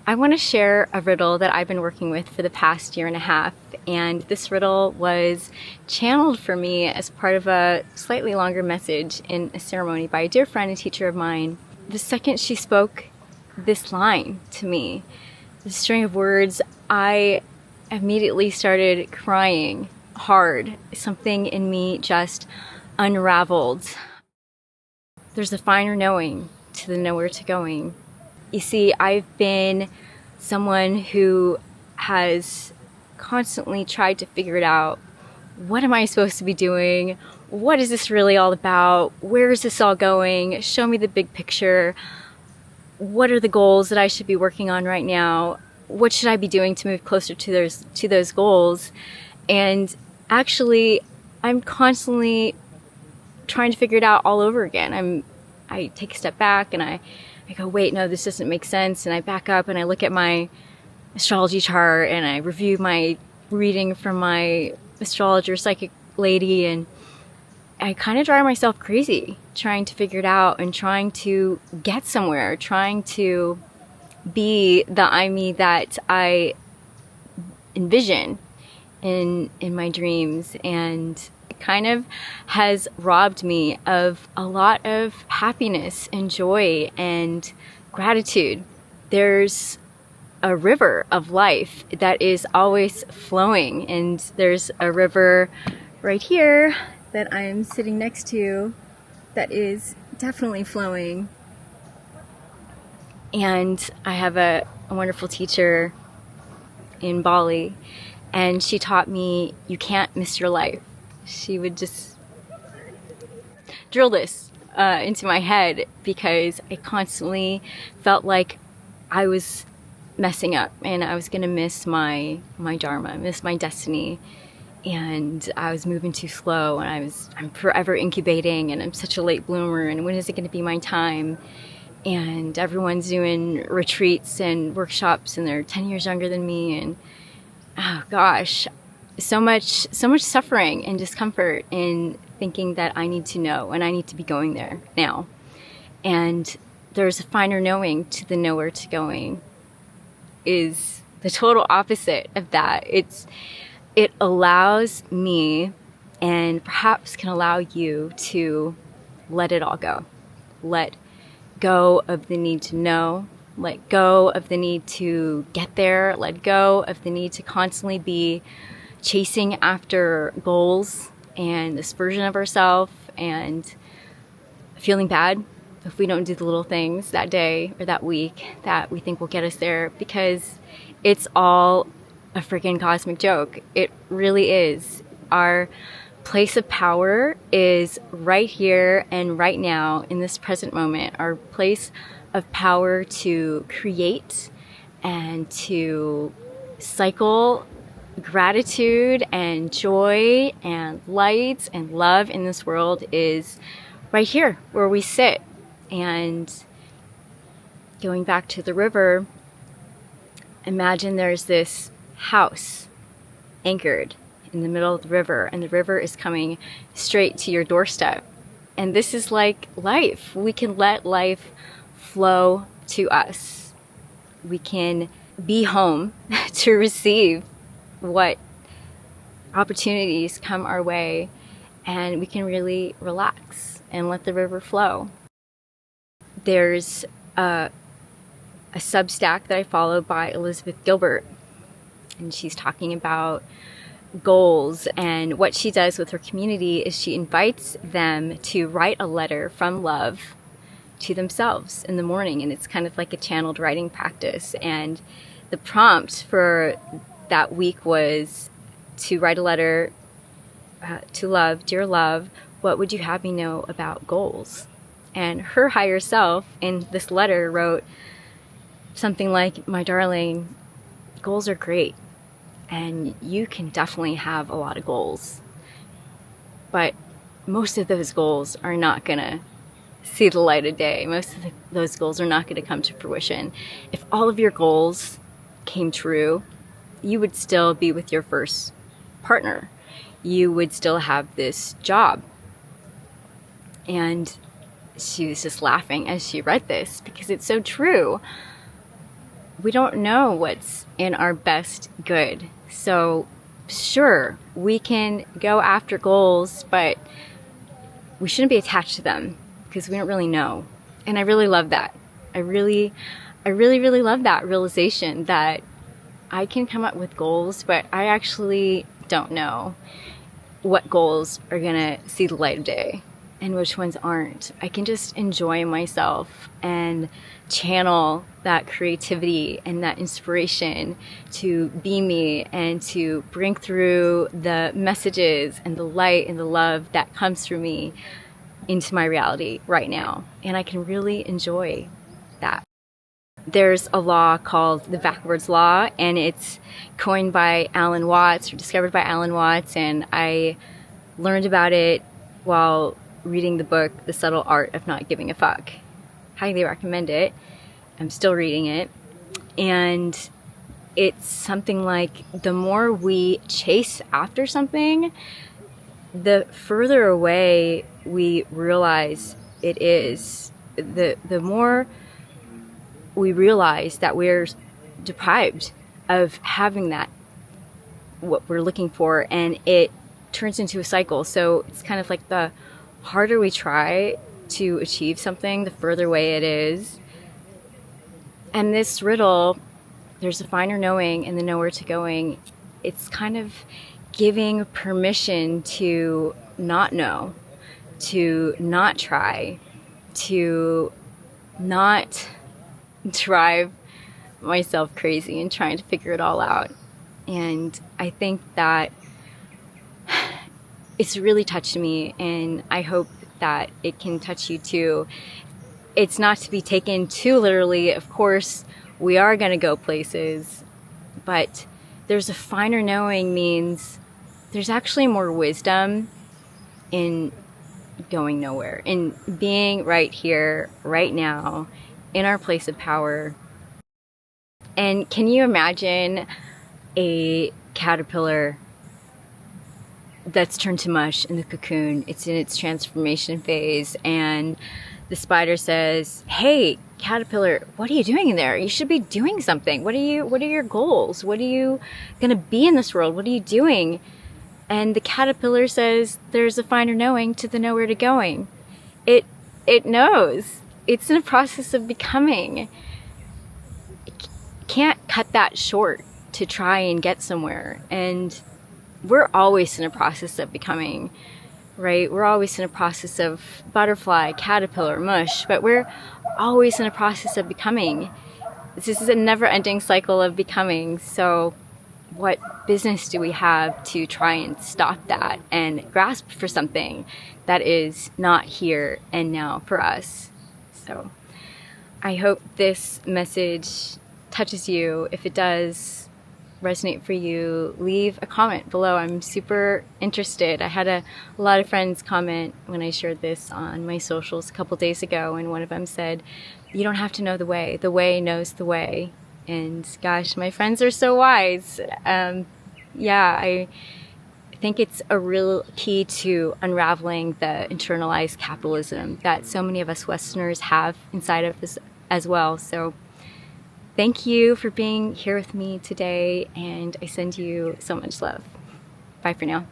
I want to share a riddle that I've been working with for the past year and a half, and this riddle was channeled for me as part of a slightly longer message in a ceremony by a dear friend and teacher of mine. The second she spoke this line to me, the string of words, I immediately started crying hard. Something in me just unraveled. There's a finer knowing to the nowhere to going. You see, I've been someone who has constantly tried to figure it out. What am I supposed to be doing? What is this really all about? Where is this all going? Show me the big picture. What are the goals that I should be working on right now? What should I be doing to move closer to those goals? And actually, I'm constantly trying to figure it out all over again. I take a step back and I go, wait, no, this doesn't make sense. And I back up and I look at my astrology chart and I review my reading from my astrologer psychic lady, and I kind of drive myself crazy trying to figure it out and trying to get somewhere, trying to be the I me that I envision in my dreams. And it kind of has robbed me of a lot of happiness and joy and gratitude. There's a river of life that is always flowing, and there's a river right here that I'm sitting next to that is definitely flowing. And I have a wonderful teacher in Bali, and she taught me you can't miss your life. She would just drill this into my head because I constantly felt like I was messing up and I was gonna miss my dharma, miss my destiny, and I was moving too slow, and I'm forever incubating, and I'm such a late bloomer, and when is it gonna be my time? And everyone's doing retreats and workshops and they're 10 years younger than me, and oh gosh, so much suffering and discomfort in thinking that I need to know and I need to be going there now. And there's a finer knowing to the nowhere to going is the total opposite of that. It allows me, and perhaps can allow you, to let it all go. Let go of the need to know, let go of the need to get there, let go of the need to constantly be chasing after goals and this version of ourselves, and feeling bad if we don't do the little things that day or that week that we think will get us there, because it's all a freaking cosmic joke. It really is. Our place of power is right here and right now in this present moment. Our place of power to create and to cycle gratitude and joy and light and love in this world is right here where we sit. And going back to the river, imagine there's this house anchored in the middle of the river, and the river is coming straight to your doorstep. And this is like life. We can let life flow to us. We can be home to receive what opportunities come our way, and we can really relax and let the river flow. There's a Substack that I follow by Elizabeth Gilbert, and she's talking about goals, and what she does with her community is she invites them to write a letter from love to themselves in the morning, and it's kind of like a channeled writing practice. And the prompt for that week was to write a letter to love. Dear love, what would you have me know about goals? And her higher self in this letter wrote something like, my darling, goals are great, and you can definitely have a lot of goals, but most of those goals are not gonna see the light of day. Most of those goals are not gonna come to fruition. If all of your goals came true, you would still be with your first partner. You would still have this job. And. She was just laughing as she read this because it's so true. we don't know what's in our best good. So sure, we can go after goals, but we shouldn't be attached to them because we don't really know. And I really love that. I really love that realization that I can come up with goals, but I actually don't know what goals are gonna see the light of day and which ones aren't. I can just enjoy myself and channel that creativity and that inspiration to be me and to bring through the messages and the light and the love that comes through me into my reality right now. And I can really enjoy that. There's a law called the backwards law, and it's coined by Alan Watts, or discovered by Alan Watts, and I learned about it while reading the book The Subtle Art of Not Giving a Fuck. Highly recommend it. I'm still reading it. And it's something like the more we chase after something, the further away we realize it is. The more we realize that we're deprived of having that, what we're looking for, and it turns into a cycle. So it's kind of like the harder we try to achieve something, the further away it is. And this riddle, there's a finer knowing and the nowhere to going. It's kind of giving permission to not know, to not try, to not drive myself crazy and trying to figure it all out. And I think that it's really touched me, and I hope that it can touch you too. It's not to be taken too literally. Of course, we are going to go places, but there's a finer knowing means there's actually more wisdom in going nowhere, in being right here, right now, in our place of power. And can you imagine a caterpillar that's turned to mush in the cocoon? It's in its transformation phase, and the spider says, "Hey, caterpillar, what are you doing in there? You should be doing something. What are your goals? What are you gonna be in this world? What are you doing?" And the caterpillar says, "There's a finer knowing to the nowhere to going." It knows. It's in a process of becoming. Can't cut that short to try and get somewhere. And we're always in a process of becoming, right? We're always in a process of butterfly, caterpillar, mush, but we're always in a process of becoming. This is a never-ending cycle of becoming. So what business do we have to try and stop that and grasp for something that is not here and now for us? So I hope this message touches you. If it does resonate for you, leave a comment below. I'm super interested. I had a lot of friends comment when I shared this on my socials a couple days ago, and one of them said, "You don't have to know the way knows the way." And gosh, my friends are so wise. Yeah, I think it's a real key to unraveling the internalized capitalism that so many of us Westerners have inside of us as well. So thank you for being here with me today, and I send you so much love. Bye for now.